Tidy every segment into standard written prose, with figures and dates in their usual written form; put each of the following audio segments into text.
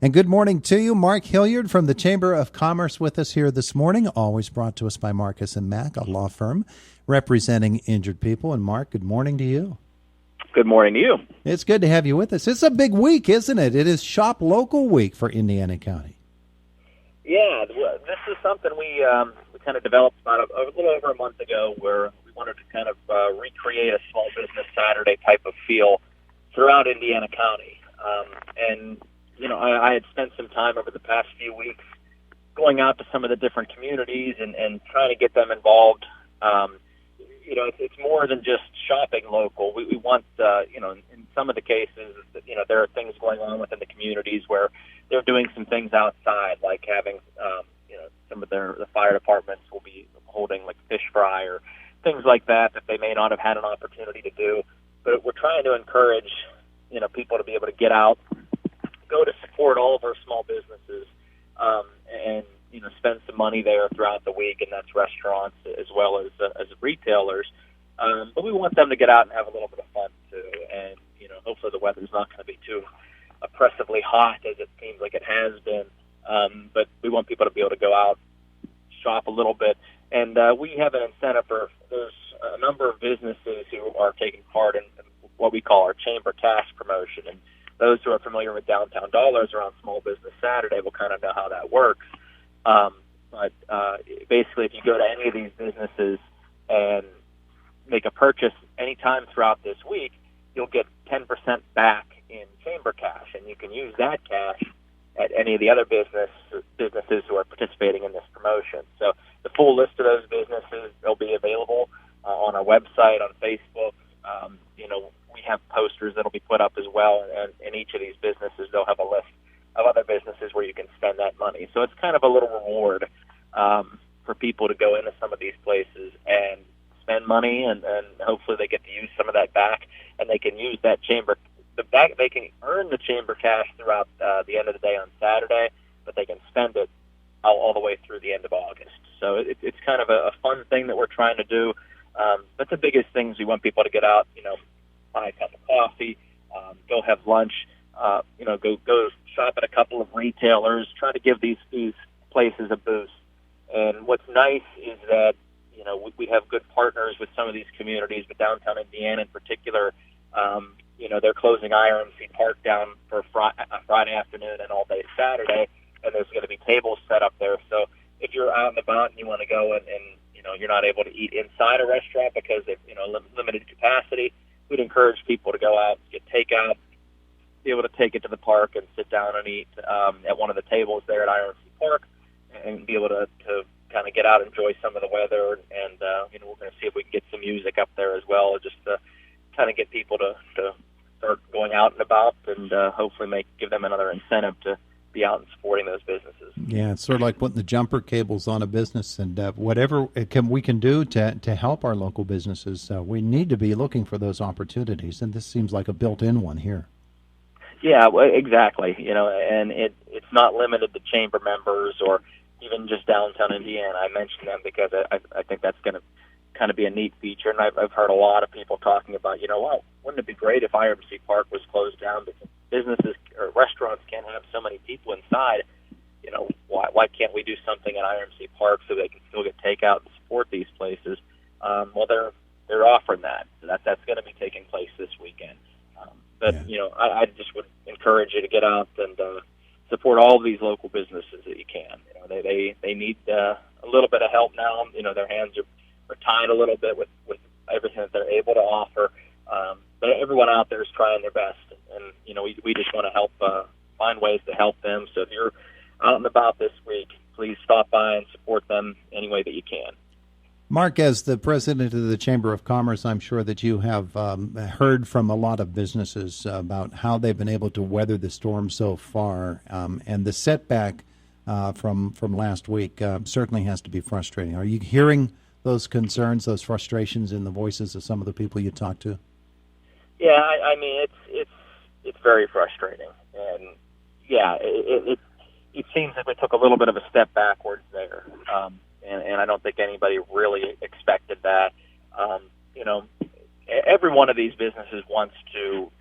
And good morning to you, Mark Hilliard from the Chamber of Commerce with us here this morning, always brought to us by Marcus & Mack, a law firm representing injured people. And Mark, good morning to you. Good morning to you. It's good to have you with us. It's a big week, isn't it? It is Shop Local Week for Indiana County. Yeah, this is something we kind of developed about a little over a month ago, where we wanted to kind of recreate a small business Saturday type of feel throughout Indiana County. And I had spent some time over the past few weeks going out to some of the different communities and trying to get them involved. It's more than just shopping local. We want, in some of the cases, there are things going on within the communities where they're doing some things outside, like having, some of the fire departments will be holding like fish fry or things like that they may not have had an opportunity to do. But we're trying to encourage, people to be able to get out, go to support all of our small businesses, and spend some money there throughout the week, and that's restaurants as well as retailers. But we want them to get out and have a little bit of fun too, and hopefully the weather's not going to be too oppressively hot as it seems like it has been. But we want people to be able to go out, shop a little bit, and we have an incentive there's a number of businesses who are taking part in what we call our Chamber Cash promotion, and those who are familiar with Downtown Dollars around Small Business Saturday will kind of know how that works. But basically, if you go to any of these businesses and make a purchase anytime throughout this week, you'll get 10% back in Chamber Cash, and you can use that cash at any of the other businesses who are participating in this promotion. So the full list of those businesses, they'll be available on our website, on Facebook. We have posters that'll be put up as well, and in each of these businesses, they'll have a list of other businesses where you can spend that money. So it's kind of a little reward for people to go into some of these places and spend money, and hopefully they get to use some of that back, and they can use that they can earn the Chamber Cash throughout the end of the day on Saturday, but they can spend it all the way through the end of August. So it's kind of a fun thing that we're trying to do. But the biggest things, we want people to get out, buy a cup of coffee, go have lunch, go shop at a couple of retailers, try to give these places a boost. And what's nice is that, we have good partners with some of these communities, but downtown Indiana in particular, they're closing IRMC Park down for Friday afternoon and all day Saturday, and there's going to be tables set up there. So if you're out and about and you want to go and you're not able to eat inside a restaurant because of limited capacity, we'd encourage people to go out, get takeout, be able to take it to the park and sit down and eat at one of the tables there at IRMC Park, and be able to kind of get out and enjoy some of the weather. And we're going to see if we can get some music up there as well, just to kind of get people to start going out and about, and hopefully give them another incentive to be out and supporting those businesses. Yeah, it's sort of like putting the jumper cables on a business, and whatever we can do to help our local businesses, we need to be looking for those opportunities, and this seems like a built-in one here. Yeah, well, exactly. And it's not limited to Chamber members or even just downtown Indiana. I mentioned them because I think that's going to kind of be a neat feature, and I've heard a lot of people talking about, wouldn't it be great if IRMC Park was closed down because businesses or restaurants can't have so many people inside? Why can't we do something at IRMC Park so they can still get takeout and support these places? Well, they're offering that. So that's going to be taking place this weekend. I just would encourage you to get out and support all of these local businesses that you can. They need a little bit of help now. Their hands are tied a little bit with everything that they're able to offer. But everyone out there is trying their best, and we just want to help find ways to help them. So if you're out and about this week, please stop by and support them any way that you can. Mark, as the president of the Chamber of Commerce, I'm sure that you have heard from a lot of businesses about how they've been able to weather the storm so far, and the setback from last week certainly has to be frustrating. Are you hearing those concerns, those frustrations in the voices of some of the people you talk to? Yeah, I mean, it's very frustrating, and yeah, it seems like we took a little bit of a step backwards there, and I don't think anybody really expected that. Every one of these businesses wants to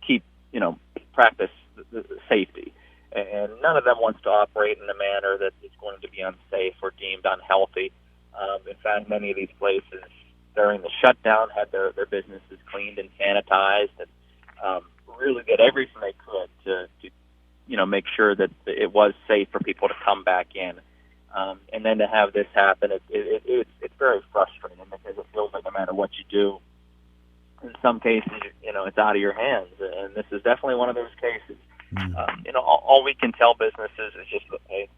keep, practice the safety, none of them wants to operate in a manner that is going to be unsafe or deemed unhealthy. In fact, many of these places during the shutdown had their businesses cleaned and sanitized, and really did everything they could to make sure that it was safe for people to come back in. And then to have this happen, it's very frustrating because it feels like no matter what you do, in some cases, it's out of your hands. And this is definitely one of those cases. All we can tell businesses is just, hey,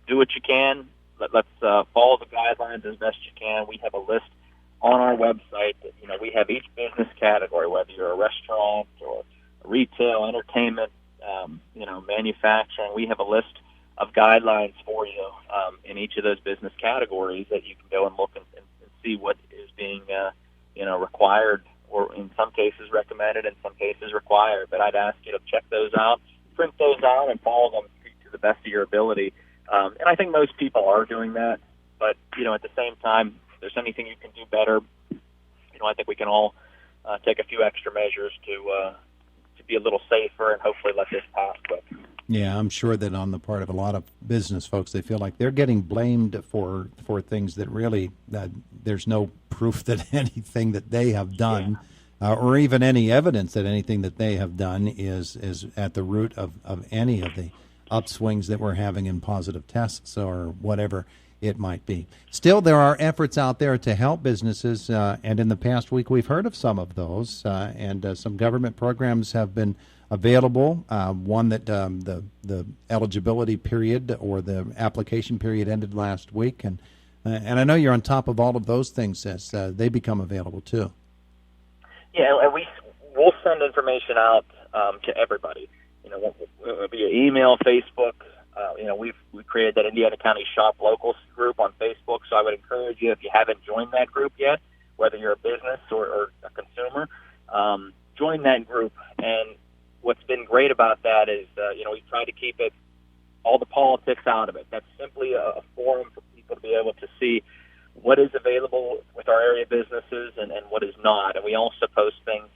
do what you can. Let's follow the guidelines as best you can. We have a list on our website that, we have each business category, whether you're a restaurant or retail, entertainment, manufacturing. We have a list of guidelines for you in each of those business categories that you can go and look and see what is being, required, or in some cases recommended, in some cases required. But I'd ask you to check those out, print those out, and follow them to the best of your ability. And I think most people are doing that. But, at the same time, if there's anything you can do better, I think we can all take a few extra measures to be a little safer and hopefully let this pass quick. Yeah, I'm sure that on the part of a lot of business folks, they feel like they're getting blamed for things that really there's no proof that anything that they have done, or even any evidence that anything that they have done is at the root of any of the upswings that we're having in positive tests or whatever it might be. Still, there are efforts out there to help businesses, and in the past week we've heard of some of those, and some government programs have been available. One that the eligibility period or the application period ended last week, and I know you're on top of all of those things as they become available too. Yeah, and we'll send information out to everybody. Via email, Facebook. We created that Indiana County Shop Locals group on Facebook, so I would encourage you, if you haven't joined that group yet, whether you're a business or a consumer, join that group. And what's been great about that is, we try to keep all the politics out of it. That's simply a forum for people to be able to see what is available with our area businesses and what is not. And we also post things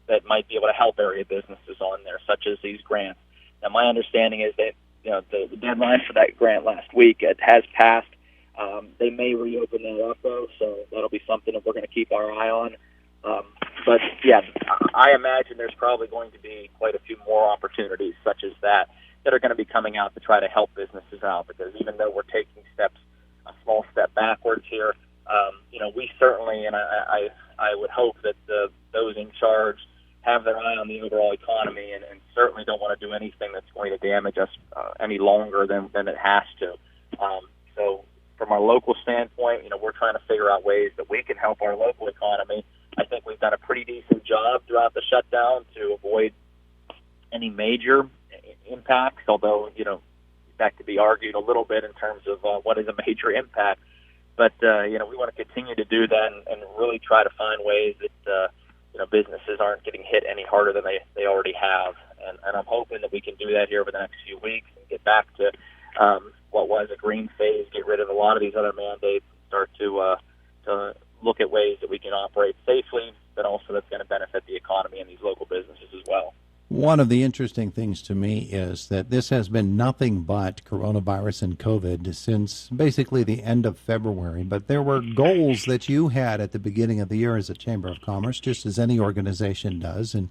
that might be able to help area businesses on there, such as these grants. Now, my understanding is that the deadline for that grant last week, it has passed. They may reopen that up, though, so that'll be something that we're going to keep our eye on. But, yeah, I imagine there's probably going to be quite a few more opportunities such as that are going to be coming out to try to help businesses out, because even though we're taking a small step backwards here, we certainly, and I would hope that those in charge have their eye on the overall economy and certainly don't want to do anything that's going to damage us any longer than it has to. So from our local standpoint, we're trying to figure out ways that we can help our local economy. I think we've done a pretty decent job throughout the shutdown to avoid any major impacts, although, that could be argued a little bit in terms of what is a major impact. But, we want to continue to do that and really try to find ways that, businesses aren't getting hit any harder than they already have. And I'm hoping that we can do that here over the next few weeks and get back to what was a green phase, get rid of a lot of these other mandates, and start to look at ways that we can operate safely, but also that's going to benefit the economy and these local businesses as well. One of the interesting things to me is that this has been nothing but coronavirus and COVID since basically the end of February. But there were goals that you had at the beginning of the year as a Chamber of Commerce, just as any organization does. And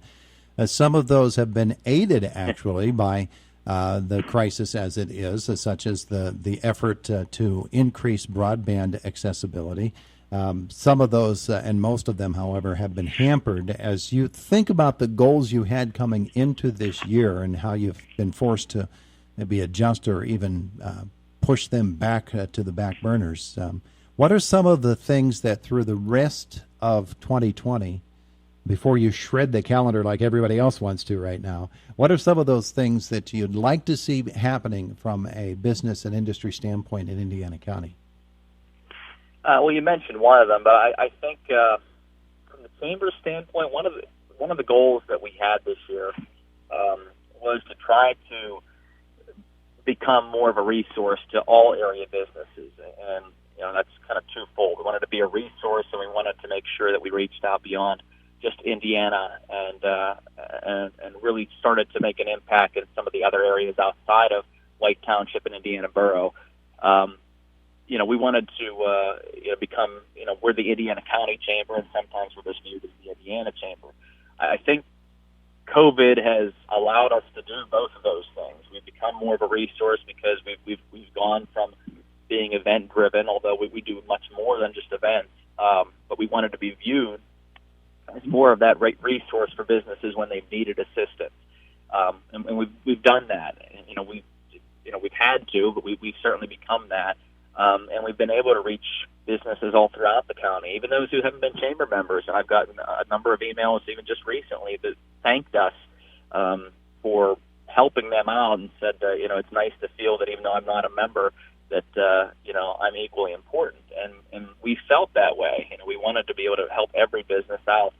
some of those have been aided, actually, by the crisis as it is, such as the effort to increase broadband accessibility. Some of those, and most of them, however, have been hampered. As you think about the goals you had coming into this year and how you've been forced to maybe adjust or even push them back to the back burners, what are some of the things that through the rest of 2020, before you shred the calendar like everybody else wants to right now, what are some of those things that you'd like to see happening from a business and industry standpoint in Indiana County? Well, you mentioned one of them, but I think from the Chamber's standpoint, one of the goals that we had this year was to try to become more of a resource to all area businesses, and that's kind of twofold. We wanted to be a resource, and we wanted to make sure that we reached out beyond just Indiana, and really started to make an impact in some of the other areas outside of White Township and Indiana Borough. We wanted to become, we're the Indiana County Chamber, and sometimes we're just viewed as the Indiana Chamber. I think COVID has allowed us to do both of those things. We've become more of a resource because we've gone from being event driven, although we do much more than just events. But we wanted to be viewed as more of that resource for businesses when they've needed assistance, and we've done that. We've had to, but we've certainly become that, and we've been able to reach businesses all throughout the county, even those who haven't been chamber members. And I've gotten a number of emails, even just recently, that thanked us for helping them out and said, it's nice to feel that even though I'm not a member, that I'm equally important, and we felt that way. We wanted to be able to help every business out.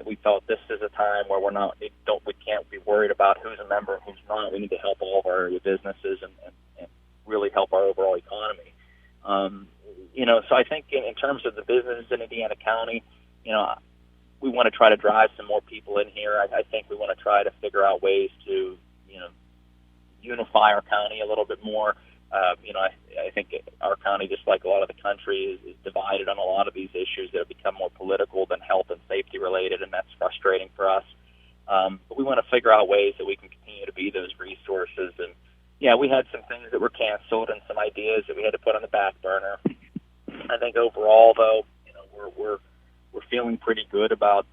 We felt this is a time where we can't be worried about who's a member and who's not. We need to help all of our area businesses and really help our overall economy. So I think in terms of the businesses in Indiana County, we want to try to drive some more people in here. I think we want to try to figure out ways to, unify our county a little bit more. I think our county, just like a lot of the country, is divided on a lot of these issues that have become more political than health and safety related, and that's frustrating for us. But we want to figure out ways that we can continue to be those resources. And we had some things that were canceled and some ideas that we had to put on the back burner. I think overall, though, we're feeling pretty good about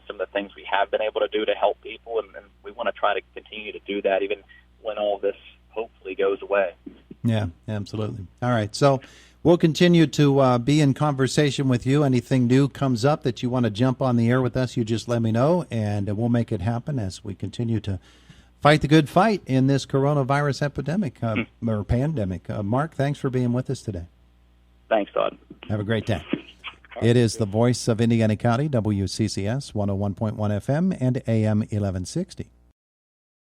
some of the things we have been able to do to help people, and we want to try to continue to do that even when all this hopefully goes away. Yeah, absolutely. All right, so we'll continue to be in conversation with you. Anything new comes up that you want to jump on the air with us, you just let me know, and we'll make it happen as we continue to fight the good fight in this coronavirus epidemic or pandemic. Mark, thanks for being with us today. Thanks, Todd. Have a great day. It is the voice of Indiana County, WCCS 101.1 FM and AM 1160.